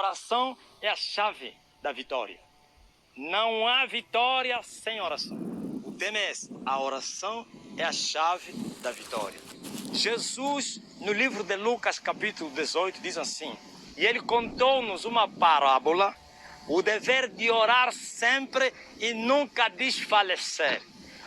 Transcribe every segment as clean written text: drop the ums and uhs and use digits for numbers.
Oração é a chave da vitória. Não há vitória sem oração. O tema é esse. A oração é a chave da vitória. Jesus, no livro de Lucas, capítulo 18, diz assim: e ele contou-nos uma parábola, o dever de orar sempre e nunca desfalecer.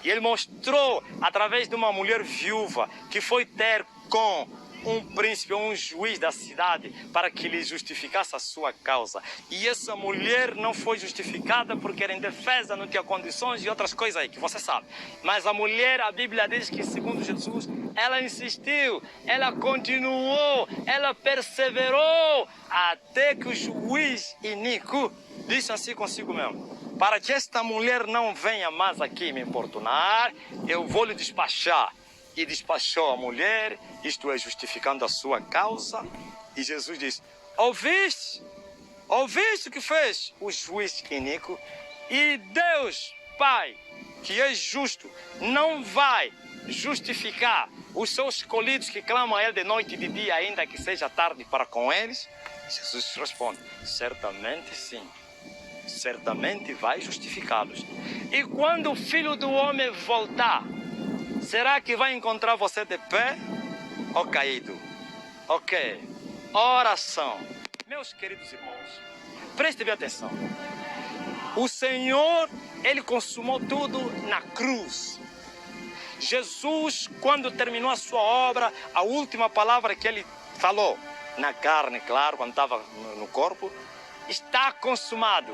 E ele mostrou, através de uma mulher viúva, que foi ter com um príncipe, um juiz da cidade, para que lhe justificasse a sua causa. E essa mulher não foi justificada porque era indefesa, não tinha condições e outras coisas aí, que você sabe. Mas a mulher, a Bíblia diz que, segundo Jesus, ela insistiu, ela continuou, ela perseverou, até que o juiz iníquo disse assim consigo mesmo: para que esta mulher não venha mais aqui me importunar, eu vou lhe despachar. E despachou a mulher, isto é, justificando a sua causa. E Jesus disse: ouviste o que fez o juiz iníquo? E Deus, Pai, que é justo, não vai justificar os seus escolhidos que clamam a Ele de noite e de dia, ainda que seja tarde para com eles? Jesus responde: certamente sim. Certamente vai justificá-los. E quando o Filho do Homem voltar, será que vai encontrar você de pé ou caído? Ok. Oração. Meus queridos irmãos, prestem bem atenção. O Senhor, Ele consumou tudo na cruz. Jesus, quando terminou a sua obra, a última palavra que Ele falou, na carne, claro, quando estava no corpo: está consumado.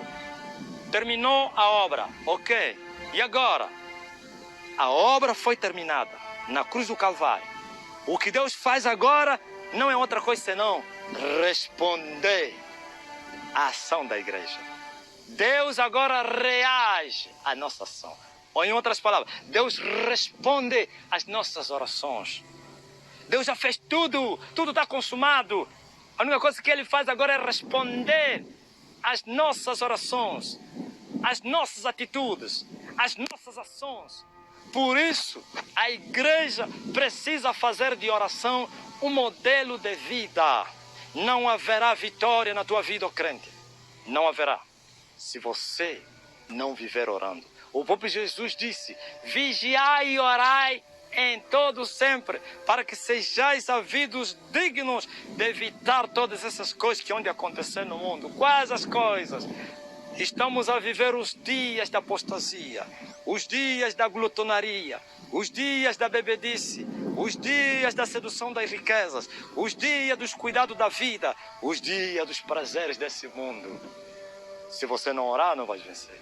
Terminou a obra. Ok. E agora? A obra foi terminada na cruz do Calvário. O que Deus faz agora não é outra coisa senão responder à ação da igreja. Deus agora reage à nossa ação. Ou em outras palavras, Deus responde às nossas orações. Deus já fez tudo, tudo está consumado. A única coisa que Ele faz agora é responder às nossas orações, às nossas atitudes, às nossas ações. Por isso, a igreja precisa fazer de oração um modelo de vida. Não haverá vitória na tua vida, ó crente. Não haverá, se você não viver orando. O próprio Jesus disse: vigiai e orai em todo sempre, para que sejais havidos dignos de evitar todas essas coisas que hão de acontecer no mundo. Quais as coisas? Estamos a viver os dias da apostasia, os dias da glutonaria, os dias da bebedice, os dias da sedução das riquezas, os dias dos cuidados da vida, os dias dos prazeres desse mundo. Se você não orar, não vai vencer.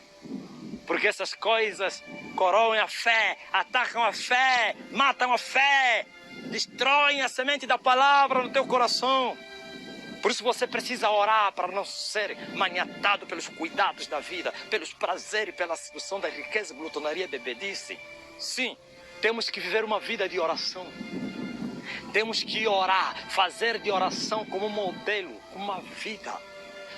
Porque essas coisas coroam a fé, atacam a fé, matam a fé, destroem a semente da palavra no teu coração. Por isso você precisa orar para não ser maniatado pelos cuidados da vida, pelos prazeres, pela sedução da riqueza, glutonaria e bebedice. Sim, temos que viver uma vida de oração. Temos que orar, fazer de oração como modelo, uma vida.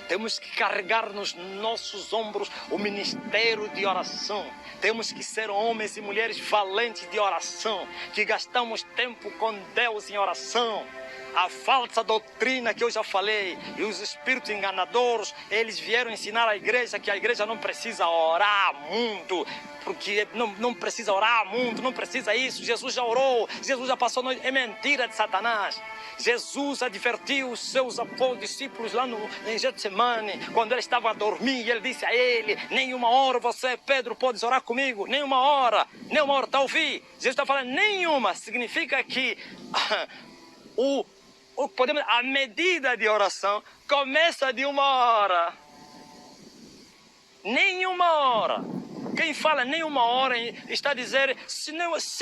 Temos que carregar nos nossos ombros o ministério de oração. Temos que ser homens e mulheres valentes de oração, que gastamos tempo com Deus em oração. A falsa doutrina que eu já falei e os espíritos enganadores, eles vieram ensinar à igreja que a igreja não precisa orar muito, porque não precisa orar muito, não precisa isso. Jesus já orou, Jesus já passou noite. É mentira de Satanás. Jesus advertiu os seus discípulos lá em Getsemane, quando ele estava a dormir, e ele disse a ele: nenhuma hora você, Pedro, podes orar comigo, nenhuma hora, está a ouvir? Jesus está falando nenhuma, significa que a medida de oração começa de 1 hora. Nenhuma hora. Quem fala nem 1 hora está a dizer: se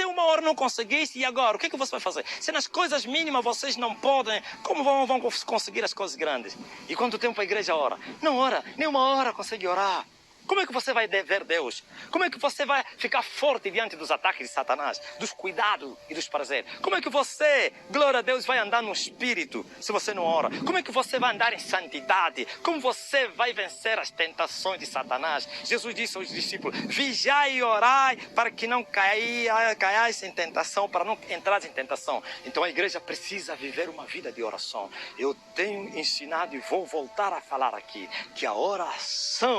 1 hora não conseguisse, e agora? O que você vai fazer? Se nas coisas mínimas vocês não podem, como vão conseguir as coisas grandes? E quanto tempo a igreja ora? Não ora, nem 1 hora consegue orar. Como é que você vai ver Deus? Como é que você vai ficar forte diante dos ataques de Satanás, dos cuidados e dos prazeres? Como é que você, glória a Deus, vai andar no Espírito se você não ora? Como é que você vai andar em santidade? Como você vai vencer as tentações de Satanás? Jesus disse aos discípulos, vigiai e orai para que não caiais em tentação, para não entrar em tentação. Então a igreja precisa viver uma vida de oração. Eu tenho ensinado e vou voltar a falar aqui, que a oração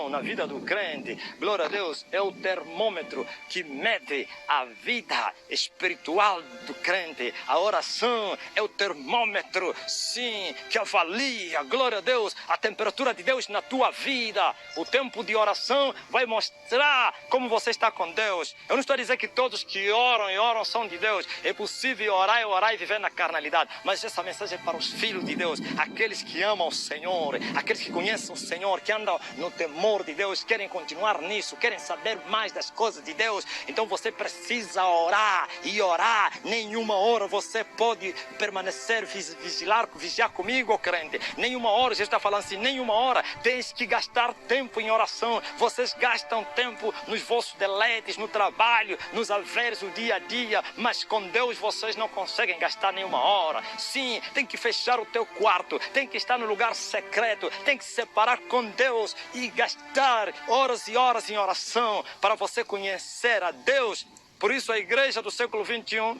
na vida do crente, glória a Deus, é o termômetro que mede a vida espiritual do crente. A oração é o termômetro, sim, que avalia, glória a Deus, a temperatura de Deus na tua vida. O tempo de oração vai mostrar como você está com Deus. Eu não estou a dizer que todos que oram e oram são de Deus. É possível orar e viver na carnalidade. Mas essa mensagem é para os filhos de Deus, aqueles que amam o Senhor, aqueles que conhecem o Senhor, que andam no temor de Deus, querem continuar nisso, querem saber mais das coisas de Deus. Então você precisa orar e orar. Nenhuma hora você pode permanecer, vigiar comigo, crente. Nenhuma hora, Jesus está falando assim, nenhuma hora tens que gastar tempo em oração. Vocês gastam tempo nos vossos deleites, no trabalho, nos haveres do dia a dia, mas com Deus vocês não conseguem gastar nenhuma hora. Sim, tem que fechar o teu quarto, tem que estar no lugar secreto, tem que se separar com Deus e gastar horas e horas em oração para você conhecer a Deus. Por isso a igreja do século XXI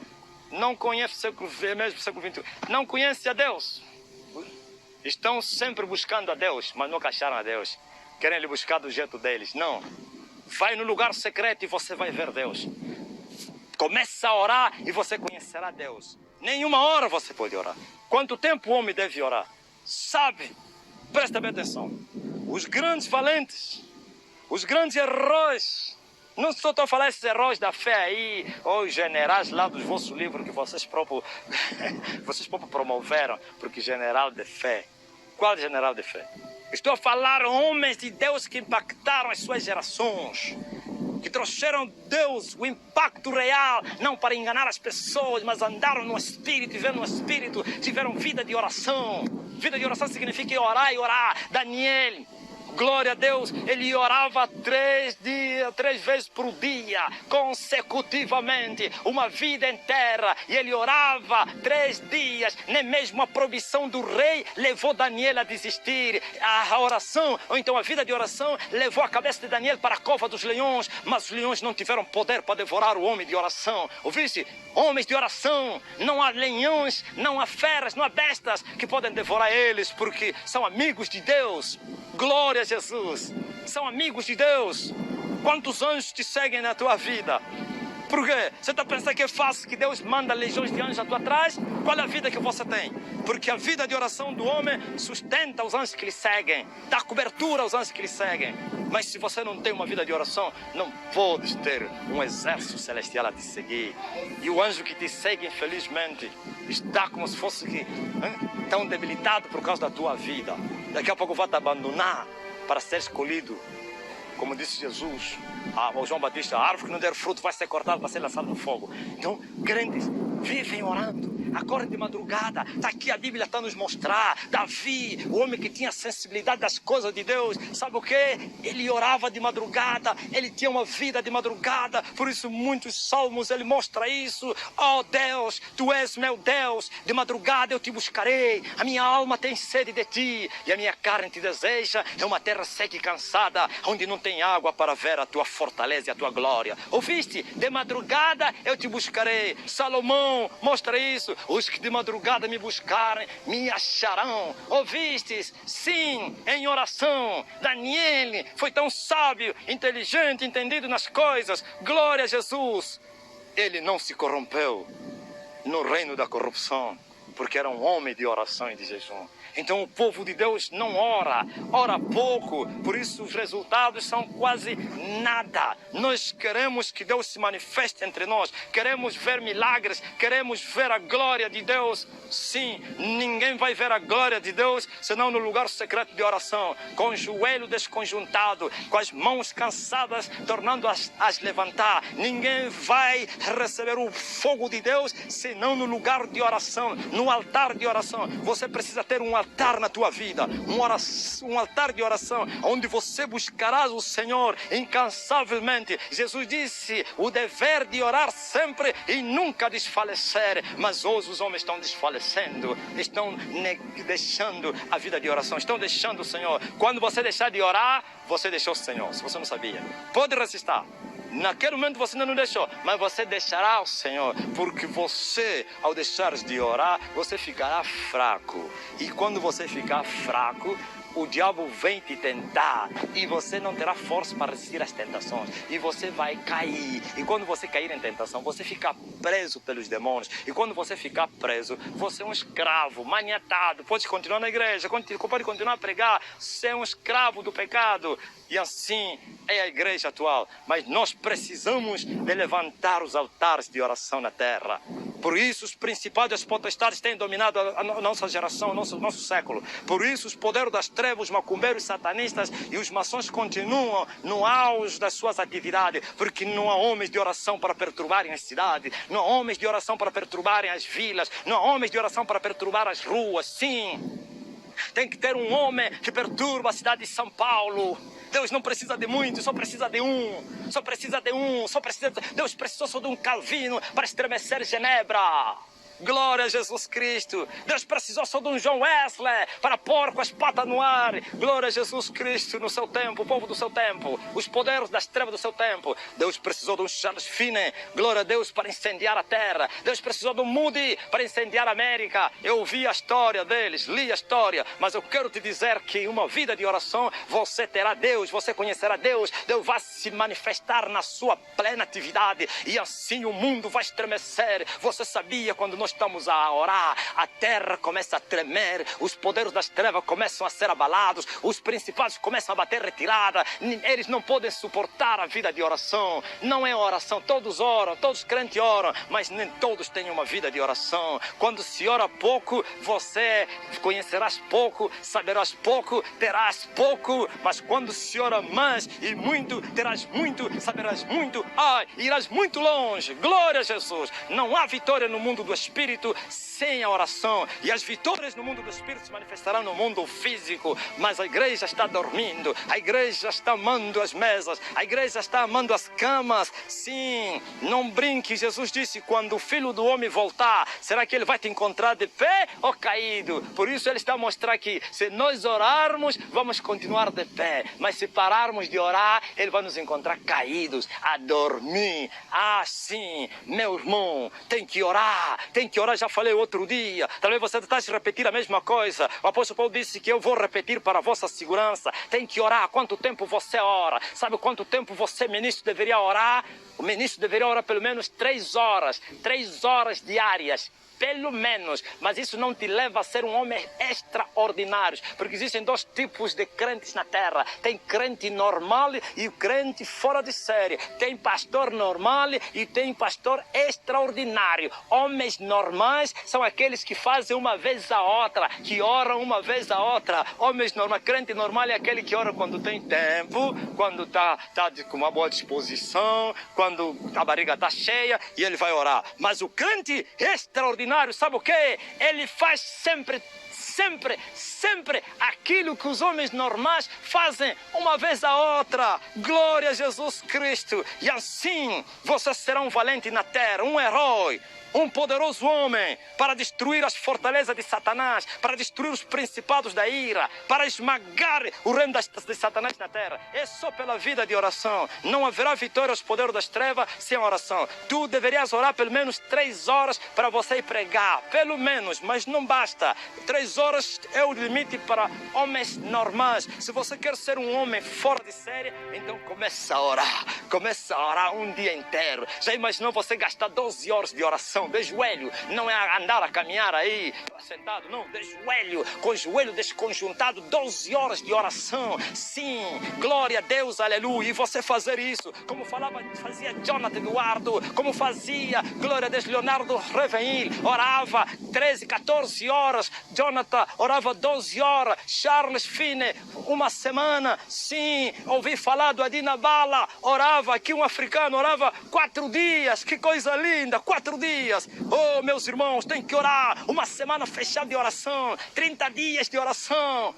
não conhece o século XXI, não conhece a Deus. Estão sempre buscando a Deus, mas nunca acharam a Deus. Querem lhe buscar do jeito deles. Não. Vai no lugar secreto e você vai ver Deus. Começa a orar e você conhecerá Deus. Nenhuma hora você pode orar. Quanto tempo o homem deve orar? Sabe? Presta bem atenção. Os grandes valentes, os grandes heróis, não só estou a falar esses heróis da fé aí, ou os generais lá dos vossos livros que vocês próprios promoveram, porque general de fé. Qual general de fé? Estou a falar homens de Deus que impactaram as suas gerações, que trouxeram Deus, o impacto real, não para enganar as pessoas, mas andaram no Espírito, viveram no Espírito, tiveram vida de oração. Vida de oração significa orar e orar. Daniel, glória a Deus, ele orava 3 vezes por dia, consecutivamente, uma vida inteira, e ele orava 3 dias, nem mesmo a proibição do rei levou Daniel a desistir. A oração, ou então a vida de oração, levou a cabeça de Daniel para a cova dos leões, mas os leões não tiveram poder para devorar o homem de oração. Ouviste? Homens de oração, não há leões, não há feras, não há bestas que podem devorar eles, porque são amigos de Deus. Glória a Jesus, são amigos de Deus. Quantos anjos te seguem na tua vida? Por quê? Você está pensando que é fácil que Deus manda legiões de anjos à tua atrás? Qual é a vida que você tem? Porque a vida de oração do homem sustenta os anjos que lhe seguem, dá cobertura aos anjos que lhe seguem. Mas se você não tem uma vida de oração, não podes ter um exército celestial a te seguir. E o anjo que te segue, infelizmente, está como se fosse tão debilitado por causa da tua vida. Daqui a pouco vai te abandonar para ser escolhido. Como disse Jesus ao João Batista, a árvore que não der fruto vai ser cortada para ser lançada no fogo. Então, crentes, vivem orando, acordem de madrugada. Está aqui, a Bíblia está nos mostrar. Davi, o homem que tinha sensibilidade das coisas de Deus, sabe o quê? Ele orava de madrugada, ele tinha uma vida de madrugada. Por isso, muitos salmos, ele mostra isso. Oh Deus, Tu és meu Deus, de madrugada eu te buscarei. A minha alma tem sede de Ti e a minha carne te deseja. É uma terra seca e cansada, onde não tem água para ver a Tua fortaleza e a Tua glória. Ouviste? De madrugada eu te buscarei. Salomão mostra isso. Os que de madrugada me buscarem, me acharão. Ouvistes? Sim, em oração. Daniel foi tão sábio, inteligente, entendido nas coisas. Glória a Jesus. Ele não se corrompeu no reino da corrupção, porque era um homem de oração e de jejum. Então o povo de Deus não ora pouco, por isso os resultados são quase nada. Nós queremos que Deus se manifeste entre nós, queremos ver milagres, queremos ver a glória de Deus. Sim, ninguém vai ver a glória de Deus senão no lugar secreto de oração, com o joelho desconjuntado, com as mãos cansadas, tornando-as levantar. Ninguém vai receber o fogo de Deus senão no lugar de oração, no no altar de oração. Você precisa ter um altar na tua vida, um altar de oração, onde você buscarás o Senhor incansavelmente. Jesus disse o dever de orar sempre e nunca desfalecer, mas hoje os homens estão desfalecendo, estão deixando a vida de oração, estão deixando o Senhor. Quando você deixar de orar, você deixou o Senhor, se você não sabia. Pode resistir. Naquele momento você ainda não deixou, mas você deixará o Senhor, porque você, ao deixar de orar, você ficará fraco. E quando você ficar fraco, o diabo vem te tentar e você não terá força para resistir às tentações. E você vai cair. E quando você cair em tentação, você fica preso pelos demônios. E quando você ficar preso, você é um escravo, maniatado. Pode continuar na igreja, pode continuar a pregar. Você é um escravo do pecado. E assim é a igreja atual. Mas nós precisamos de levantar os altares de oração na terra. Por isso os principados e as potestades têm dominado a nossa geração, o nosso século. Por isso os poderes das trevas, os macumbeiros, os satanistas e os maçons continuam no auge das suas atividades. Porque não há homens de oração para perturbarem as cidades. Não há homens de oração para perturbarem as vilas. Não há homens de oração para perturbar as ruas. Sim, tem que ter um homem que perturba a cidade de São Paulo. Deus não precisa de muito, só precisa de um. Só precisa de um. Deus precisou só de um Calvino para estremecer Genebra. Glória a Jesus Cristo. Deus precisou só de um John Wesley para pôr com as patas no ar. Glória a Jesus Cristo no seu tempo, o povo do seu tempo, os poderes das trevas do seu tempo. Deus precisou de um Charles Finney, glória a Deus, para incendiar a terra. Deus precisou de um Moody para incendiar a América. Eu ouvi a história deles, li a história, mas eu quero te dizer que uma vida de oração, você terá Deus, você conhecerá Deus. Deus vai se manifestar na sua plena atividade e assim o mundo vai estremecer. Você sabia, quando nós estamos a orar, a terra começa a tremer, os poderes das trevas começam a ser abalados, os principados começam a bater retirada, eles não podem suportar a vida de oração. Não é oração, todos oram, todos os crentes oram, mas nem todos têm uma vida de oração. Quando se ora pouco, você conhecerás pouco, saberás pouco, terás pouco, mas quando se ora mais e muito, terás muito, saberás muito, irás muito longe. Glória a Jesus. Não há vitória no mundo do Espírito sem a oração, e as vitórias no mundo do Espírito se manifestarão no mundo físico. Mas a igreja está dormindo, a igreja está amando as mesas, a igreja está amando as camas. Sim, não brinque. Jesus disse, quando o Filho do Homem voltar, será que ele vai te encontrar de pé ou caído? Por isso ele está a mostrar que se nós orarmos, vamos continuar de pé, mas se pararmos de orar, ele vai nos encontrar caídos, a dormir. Sim, meu irmão, tem que orar, já falei outro dia, talvez você está a repetir a mesma coisa. O apóstolo Paulo disse que eu vou repetir para a vossa segurança. Tem que orar. Quanto tempo você ora? Sabe quanto tempo você, ministro, deveria orar? O ministro deveria orar pelo menos 3 horas diárias. Pelo menos, mas isso não te leva a ser um homem extraordinário, porque existem 2 tipos de crentes na terra. Tem crente normal e o crente fora de série. Tem pastor normal e tem pastor extraordinário. Homens normais são aqueles que fazem uma vez a outra, que oram uma vez a outra. Homens normais, crente normal é aquele que ora quando tem tempo, quando está com uma boa disposição, quando a barriga está cheia e ele vai orar. Mas o crente extraordinário, sabe o quê? Ele faz sempre aquilo que os homens normais fazem uma vez a outra. Glória a Jesus Cristo. E assim você será um valente na terra, um herói, um poderoso homem para destruir as fortalezas de Satanás, para destruir os principados da ira, para esmagar o reino de Satanás na terra. É só pela vida de oração. Não haverá vitória aos poderes das trevas sem oração. Tu deverias orar pelo menos 3 horas para você ir pregar, pelo menos, mas não basta. 3 horas é o limite para homens normais. Se você quer ser um homem fora de série, então começa a orar um dia inteiro. Já imaginou você gastar 12 horas de oração de joelho? Não é andar a caminhar aí sentado, não, de joelho, com o joelho desconjuntado, 12 horas de oração. Sim, glória a Deus, aleluia. E você fazer isso, como fazia Jonathan Eduardo, como fazia, glória a Deus, Leonardo Revenil, orava 13, 14 horas, Jonathan orava 12 horas, Charles Finney, uma semana. Sim, ouvi falar do Adina Bala, orava aqui, um africano orava 4 dias, que coisa linda, 4 dias. dias. Oh, meus irmãos, tem que orar. Uma semana fechada de oração, 30 dias de oração,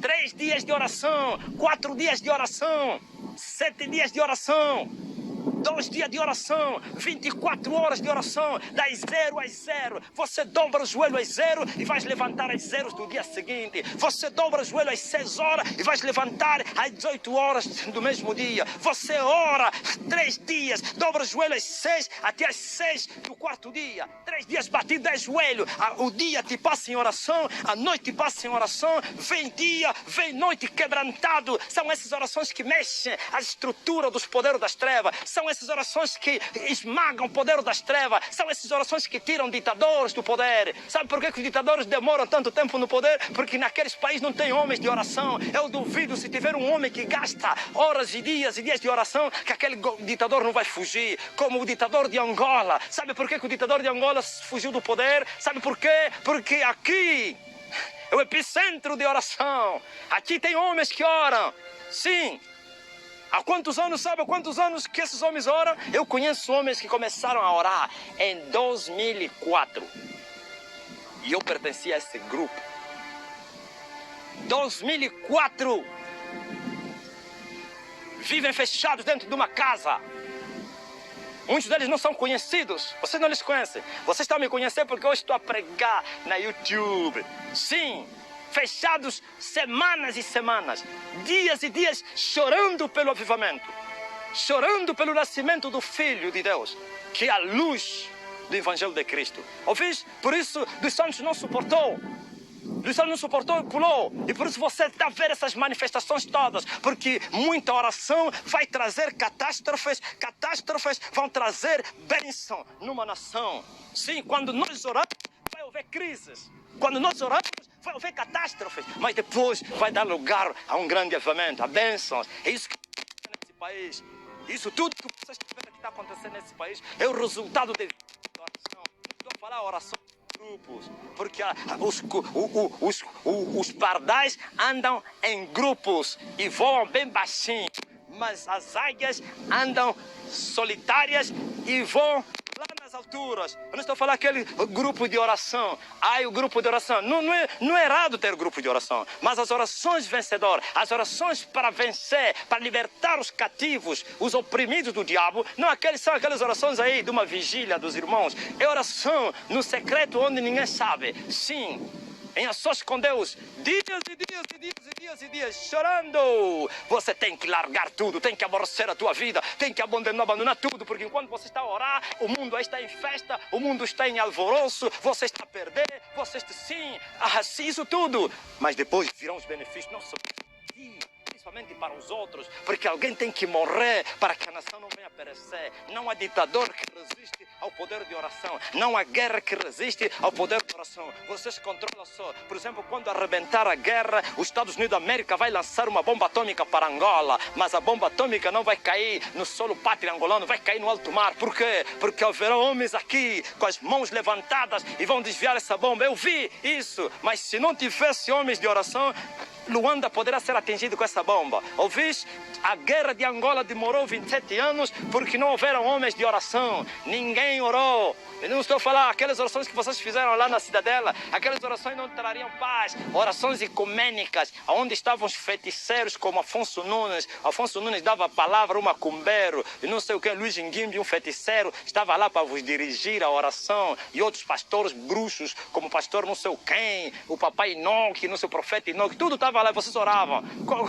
3 dias de oração, 4 dias de oração, 7 dias de oração, 2 dias de oração, 24 horas de oração, das 0 às 0. Você dobra o joelho às 0 e vais levantar às 0 do dia seguinte. Você dobra o joelho às 6 horas e vais levantar às 18 horas do mesmo dia. Você ora 3 dias, dobra o joelho às 6 até às 6 do quarto dia. 3 dias batido de joelho. O dia te passa em oração, a noite te passa em oração. Vem dia, vem noite quebrantado. São essas orações que mexem a estrutura dos poderes das trevas. São essas orações que esmagam o poder das trevas. São essas orações que tiram ditadores do poder. Sabe por que os ditadores demoram tanto tempo no poder? Porque naqueles países não tem homens de oração. Eu duvido, se tiver um homem que gasta horas e dias de oração, que aquele ditador não vai fugir. Como o ditador de Angola. Sabe por que o ditador de Angola fugiu do poder? Sabe por quê? Porque aqui é o epicentro de oração. Aqui tem homens que oram. Sim. Há quantos anos, sabe há quantos anos que esses homens oram? Eu conheço homens que começaram a orar em 2004. E eu pertencia a esse grupo. 2004. Vivem fechados dentro de uma casa. Muitos deles não são conhecidos. Vocês não eles conhecem. Vocês estão a me conhecer porque eu estou a pregar na YouTube. Sim. Fechados semanas e semanas, dias e dias, chorando pelo avivamento, chorando pelo nascimento do Filho de Deus, que é a luz do Evangelho de Cristo. Ouvis? Por isso, dos santos não suportou. Dos santos não suportou e pulou. E por isso você está a ver essas manifestações todas. Porque muita oração vai trazer catástrofes. Catástrofes vão trazer bênção numa nação. Sim, quando nós oramos, vai haver crises. Quando nós oramos, vai haver catástrofes, mas depois vai dar lugar a um grande avivamento, a bênçãos. É isso que está nesse país. Isso tudo que vocês estão vendo que está acontecendo nesse país é o resultado de oração. Estou a falar oração de grupos, porque os pardais andam em grupos e voam bem baixinho, mas as águias andam solitárias e voam lá nas alturas. Eu não estou a falar aquele grupo de oração. Ai, o grupo de oração. Não é errado ter grupo de oração. Mas as orações vencedoras, as orações para vencer, para libertar os cativos, os oprimidos do diabo, não são aquelas orações aí de uma vigília dos irmãos. É oração no secreto onde ninguém sabe. Sim. Em a sós com Deus, dias e dias e dias e dias e dias, chorando. Você tem que largar tudo, tem que aborrecer a tua vida, tem que abandonar tudo, porque enquanto você está a orar, o mundo aí está em festa, o mundo está em alvoroço, você está a perder, você está sim, isso tudo. Mas depois virão os benefícios, não só principalmente para os outros, porque alguém tem que morrer para que a nação não venha a perecer. Não há ditador que resiste ao poder de oração. Não há guerra que resiste ao poder de oração. Vocês controlam só. Por exemplo, quando arrebentar a guerra, os Estados Unidos da América vai lançar uma bomba atômica para Angola, mas a bomba atômica não vai cair no solo pátrio angolano, vai cair no alto mar. Por quê? Porque haverão homens aqui com as mãos levantadas e vão desviar essa bomba. Eu vi isso, mas se não tivesse homens de oração, Luanda poderá ser atingido com essa bomba. Ouvis? A guerra de Angola demorou 27 anos porque não houveram homens de oração. Ninguém orou. Eu não estou a falar aquelas orações que vocês fizeram lá na Cidadela. Aquelas orações não trariam paz. Orações ecumênicas, onde estavam os feiticeiros como Afonso Nunes. Afonso Nunes dava a palavra, um macumbeiro, e não sei o que, Luiz Nguimbi, um feiticeiro, estava lá para vos dirigir a oração. E outros pastores bruxos, como o pastor não sei quem, o papai Enoque, não sei o profeta Enoque, tudo estava lá e vocês oravam.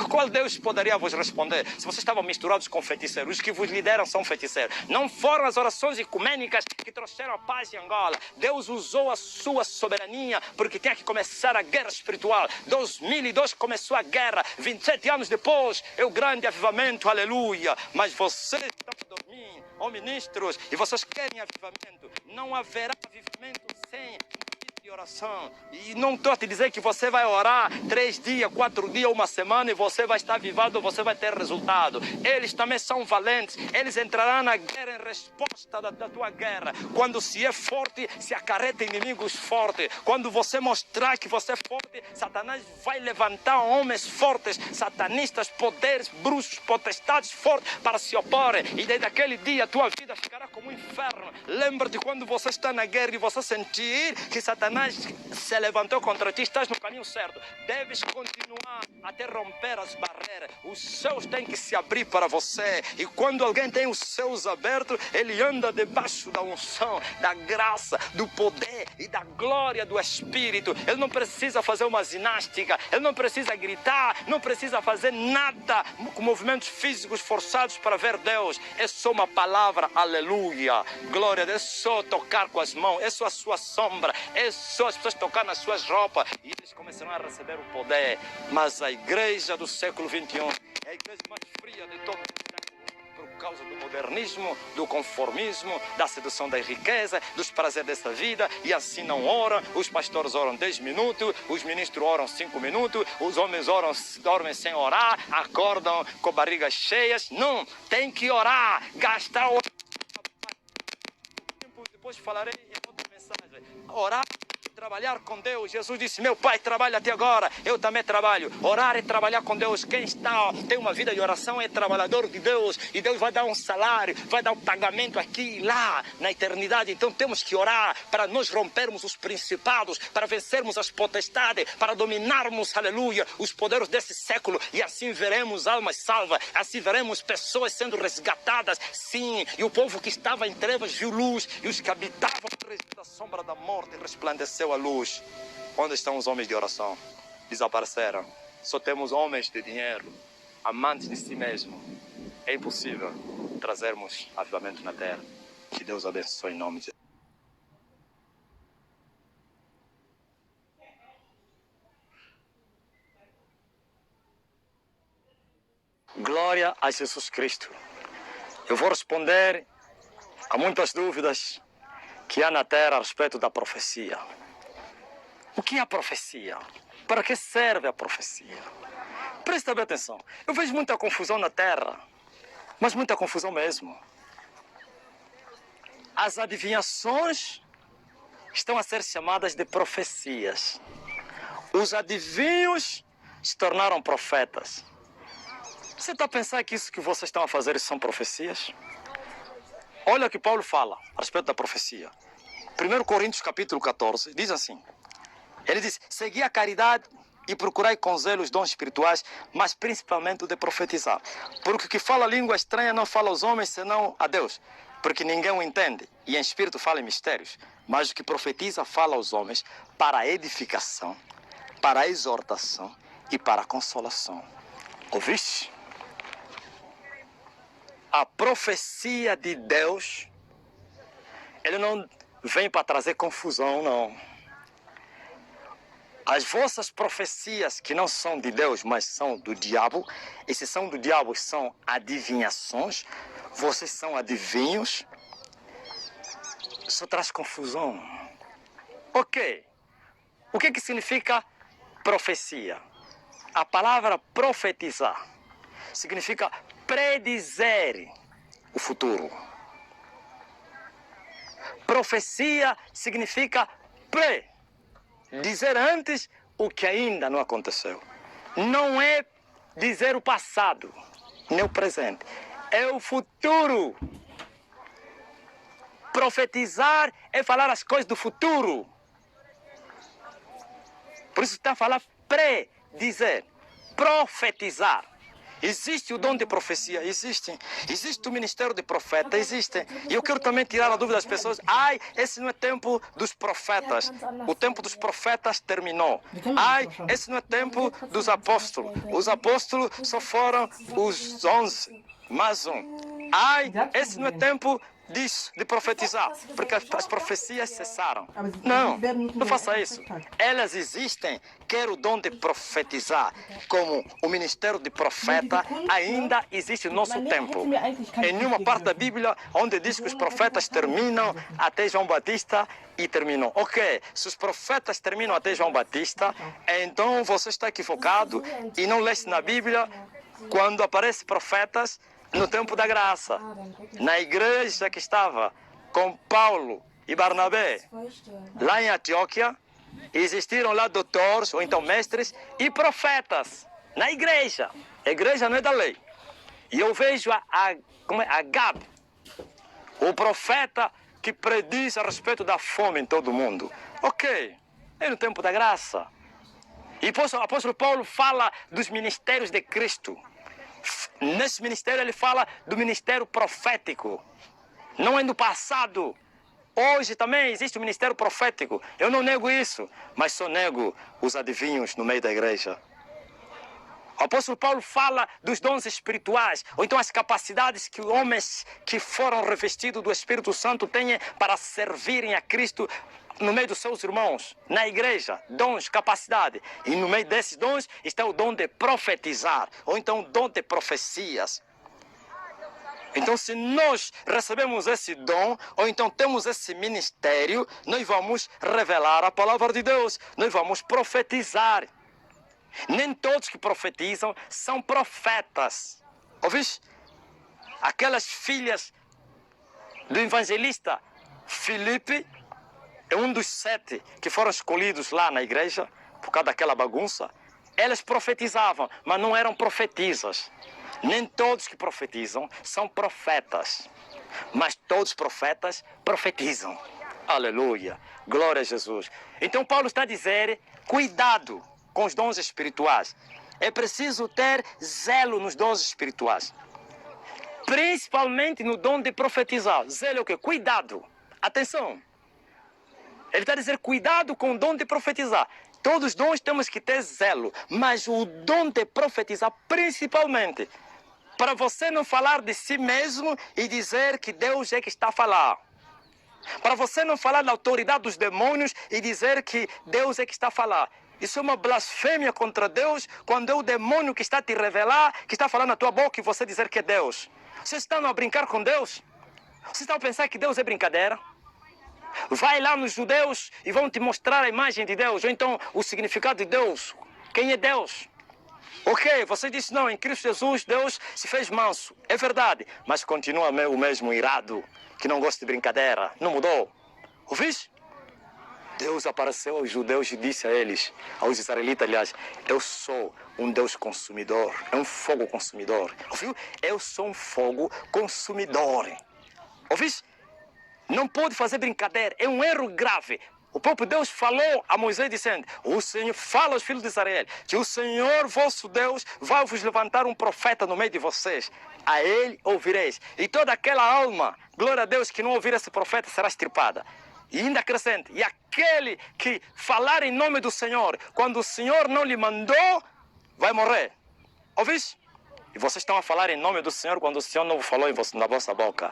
Qual Deus poderia vos responder se vocês estavam misturados com feiticeiros? Os que vos lideram são feiticeiros. Não foram as orações ecumênicas que trouxeram a paz em Angola. Deus usou a sua soberania porque tinha que começar a guerra espiritual. 2002 começou a guerra. 27 anos depois é o grande avivamento. Aleluia. Mas vocês estão a dormir, ó ministros, e vocês querem avivamento. Não haverá avivamento sem de oração. E não estou a te dizer que você vai orar 3 dias, 4 dias, 1 semana e você vai estar vivado, você vai ter resultado. Eles também são valentes. Eles entrarão na guerra em resposta da tua guerra. Quando se é forte, se acarreta inimigos fortes. Quando você mostrar que você é forte, Satanás vai levantar homens fortes, satanistas, poderes, bruxos, potestades fortes para se oporem. E desde aquele dia a tua vida ficará como um inferno. Lembra-te quando você está na guerra e você sentir que Satanás se levantou contra ti, estás no caminho certo. Deves continuar até romper as barreiras. Os céus têm que se abrir para você. E quando alguém tem os céus abertos, ele anda debaixo da unção, da graça, do poder e da glória do Espírito. Ele não precisa fazer uma ginástica, ele não precisa gritar, não precisa fazer nada com movimentos físicos forçados para ver Deus. É só uma palavra, aleluia, glória a Deus. É só tocar com as mãos, é só a sua sombra, é só as pessoas tocar nas suas roupas e eles começarão a receber o poder. Mas a igreja do século XXI é a igreja mais fria de todo o século, por causa do modernismo, do conformismo, da sedução da riqueza, dos prazeres dessa vida, e assim não oram. Os pastores oram 10 minutos, os ministros oram 5 minutos, os homens oram, dormem sem orar, acordam com barrigas cheias. Não, tem que orar, gastar o tempo. Depois falarei em outra mensagem. Orar, trabalhar com Deus. Jesus disse: meu Pai trabalha até agora, eu também trabalho. Orar é trabalhar com Deus. Quem tem uma vida de oração é trabalhador de Deus, e Deus vai dar um salário, vai dar um pagamento aqui e lá na eternidade. Então temos que orar para nós rompermos os principados, para vencermos as potestades, para dominarmos, aleluia, os poderes desse século, e assim veremos almas salvas, assim veremos pessoas sendo resgatadas, sim. E o povo que estava em trevas viu luz, e os que habitavam da sombra da morte resplandeceu a luz. Onde estão os homens de oração? Desapareceram. Só temos homens de dinheiro, amantes de si mesmo. É impossível trazermos avivamento na terra. Que Deus abençoe em nome de Jesus. Glória a Jesus Cristo. Eu vou responder a muitas dúvidas que há na terra a respeito da profecia. O que é a profecia? Para que serve a profecia? Presta bem atenção. Eu vejo muita confusão na terra, mas muita confusão mesmo. As adivinhações estão a ser chamadas de profecias. Os adivinhos se tornaram profetas. Você está a pensar que isso que vocês estão a fazer são profecias? Olha o que Paulo fala a respeito da profecia. 1 Coríntios capítulo 14, diz assim. Ele diz: segui a caridade e procurai com zelo os dons espirituais, mas principalmente o de profetizar. Porque o que fala língua estranha não fala aos homens, senão a Deus. Porque ninguém o entende, e em espírito fala em mistérios. Mas o que profetiza fala aos homens para a edificação, para a exortação e para a consolação. Ouviste? A profecia de Deus, ele não vem para trazer confusão, não. As vossas profecias que não são de Deus, mas são do diabo, e se são do diabo, são adivinhações, vocês são adivinhos, isso traz confusão. Ok. O que significa profecia? A palavra profetizar significa predizer o futuro. Profecia significa dizer antes o que ainda não aconteceu. Não é dizer o passado, nem o presente. É o futuro. Profetizar é falar as coisas do futuro. Por isso está a falar predizer, profetizar. Existe o dom de profecia, existe. Existe o ministério de profeta, existe. E eu quero também tirar a dúvida das pessoas. Ai, esse não é tempo dos profetas. O tempo dos profetas terminou. Ai, esse não é tempo dos apóstolos. Os apóstolos só foram os 11, mais um. Ai, esse não é tempo disso, de profetizar, porque as profecias cessaram. Não, não faça isso. Elas existem, quer o dom de profetizar, como o ministério de profeta ainda existe no nosso tempo. Em nenhuma parte da Bíblia onde diz que os profetas terminam até João Batista e terminam. Ok, se os profetas terminam até João Batista, então você está equivocado e não lê na Bíblia quando aparecem profetas no tempo da graça. Na igreja que estava com Paulo e Barnabé, lá em Antioquia, existiram lá doutores, ou então mestres, e profetas. Na igreja. A igreja não é da lei. E eu vejo a Gab, o profeta que prediz a respeito da fome em todo o mundo. Ok, é no tempo da graça. E o apóstolo Paulo fala dos ministérios de Cristo. Nesse ministério ele fala do ministério profético. Não é no passado. Hoje também existe o ministério profético. Eu não nego isso, mas só nego os adivinhos no meio da igreja. O apóstolo Paulo fala dos dons espirituais, ou então as capacidades que homens que foram revestidos do Espírito Santo têm para servirem a Cristo no meio dos seus irmãos, na igreja, dons, capacidade. E no meio desses dons está o dom de profetizar, ou então o dom de profecias. Então, se nós recebemos esse dom, ou então temos esse ministério, nós vamos revelar a palavra de Deus, nós vamos profetizar. Nem todos que profetizam são profetas. Ouviste? Aquelas filhas do evangelista Filipe é um dos 7 que foram escolhidos lá na igreja, por causa daquela bagunça. Elas profetizavam, mas não eram profetisas. Nem todos que profetizam são profetas, mas todos os profetas profetizam. Aleluia, glória a Jesus. Então Paulo está a dizer, cuidado com os dons espirituais. É preciso ter zelo nos dons espirituais. Principalmente no dom de profetizar. Zelo é o quê? Cuidado. Atenção. Ele está a dizer, cuidado com o dom de profetizar. Todos os dons temos que ter zelo, mas o dom de profetizar principalmente, para você não falar de si mesmo e dizer que Deus é que está a falar. Para você não falar da autoridade dos demônios e dizer que Deus é que está a falar. Isso é uma blasfêmia contra Deus quando é o demônio que está a te revelar, que está falando na tua boca e você dizer que é Deus. Vocês estão a brincar com Deus? Vocês estão a pensar que Deus é brincadeira? Vai lá nos judeus e vão te mostrar a imagem de Deus, ou então o significado de Deus. Quem é Deus? Ok, você disse não, em Cristo Jesus Deus se fez manso. É verdade, mas continua o mesmo irado, que não gosta de brincadeira. Não mudou. Ouviste? Deus apareceu aos judeus e disse a eles, aos israelitas, aliás, eu sou um Deus consumidor, é um fogo consumidor. Ouviu? Eu sou um fogo consumidor. Ouviste? Não pode fazer brincadeira, é um erro grave. O próprio Deus falou a Moisés dizendo, o Senhor fala aos filhos de Israel, que o Senhor vosso Deus vai vos levantar um profeta no meio de vocês. A ele ouvireis. E toda aquela alma, glória a Deus, que não ouvir esse profeta será extirpada. E ainda acrescente, e aquele que falar em nome do Senhor, quando o Senhor não lhe mandou, vai morrer. Ouviste? E vocês estão a falar em nome do Senhor quando o Senhor não falou na vossa boca.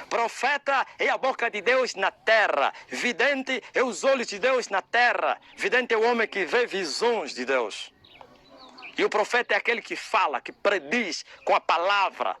Profeta é a boca de Deus na terra. Vidente é os olhos de Deus na terra. Vidente é o homem que vê visões de Deus. E o profeta é aquele que fala, que prediz com a palavra.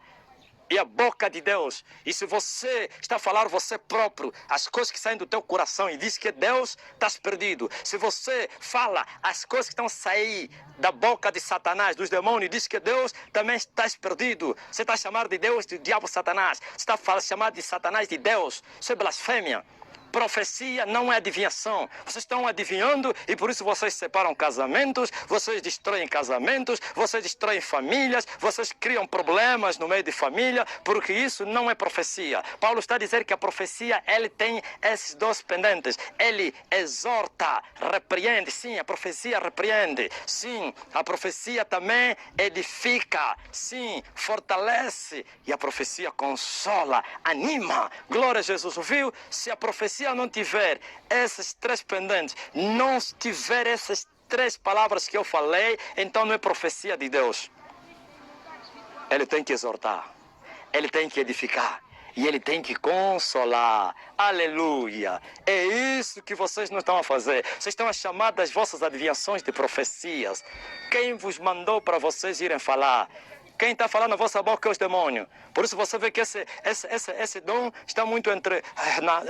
E a boca de Deus. E se você está a falar você próprio, as coisas que saem do teu coração e diz que é Deus, estás perdido. Se você fala as coisas que estão a sair da boca de Satanás, dos demônios, e diz que é Deus, também estás perdido. Você está a chamar de Deus de diabo Satanás. Você está a chamar de Satanás de Deus. Isso é blasfêmia. Profecia não é adivinhação. Vocês estão adivinhando e por isso vocês separam casamentos, vocês destroem casamentos, vocês destroem famílias, vocês criam problemas no meio de família, porque isso não é profecia. Paulo está a dizer que a profecia, ele tem esses dois pendentes. Ele exorta, repreende. Sim, a profecia repreende. Sim, a profecia também edifica. Sim, fortalece. E a profecia consola, anima. Glória a Jesus. Ouviu? Se a profecia não tiver esses 3 pendentes, não tiver essas 3 palavras que eu falei, então não é profecia de Deus. Ele tem que exortar, ele tem que edificar E ele tem que consolar. Aleluia. É isso que vocês não estão a fazer. Vocês estão a chamar das vossas adivinhações de profecias. Quem vos mandou para vocês irem falar? Quem está falando na vossa boca é os demônios. Por isso você vê que esse dom está muito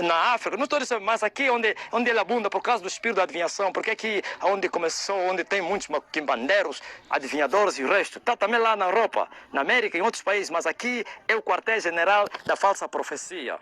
na África. Não estou dizendo, mas aqui onde ele abunda por causa do espírito da adivinhação. Porque aqui onde começou, onde tem muitos quimbandeiros, adivinhadores e o resto. Está também lá na Europa, na América e em outros países. Mas aqui é o quartel-general da falsa profecia.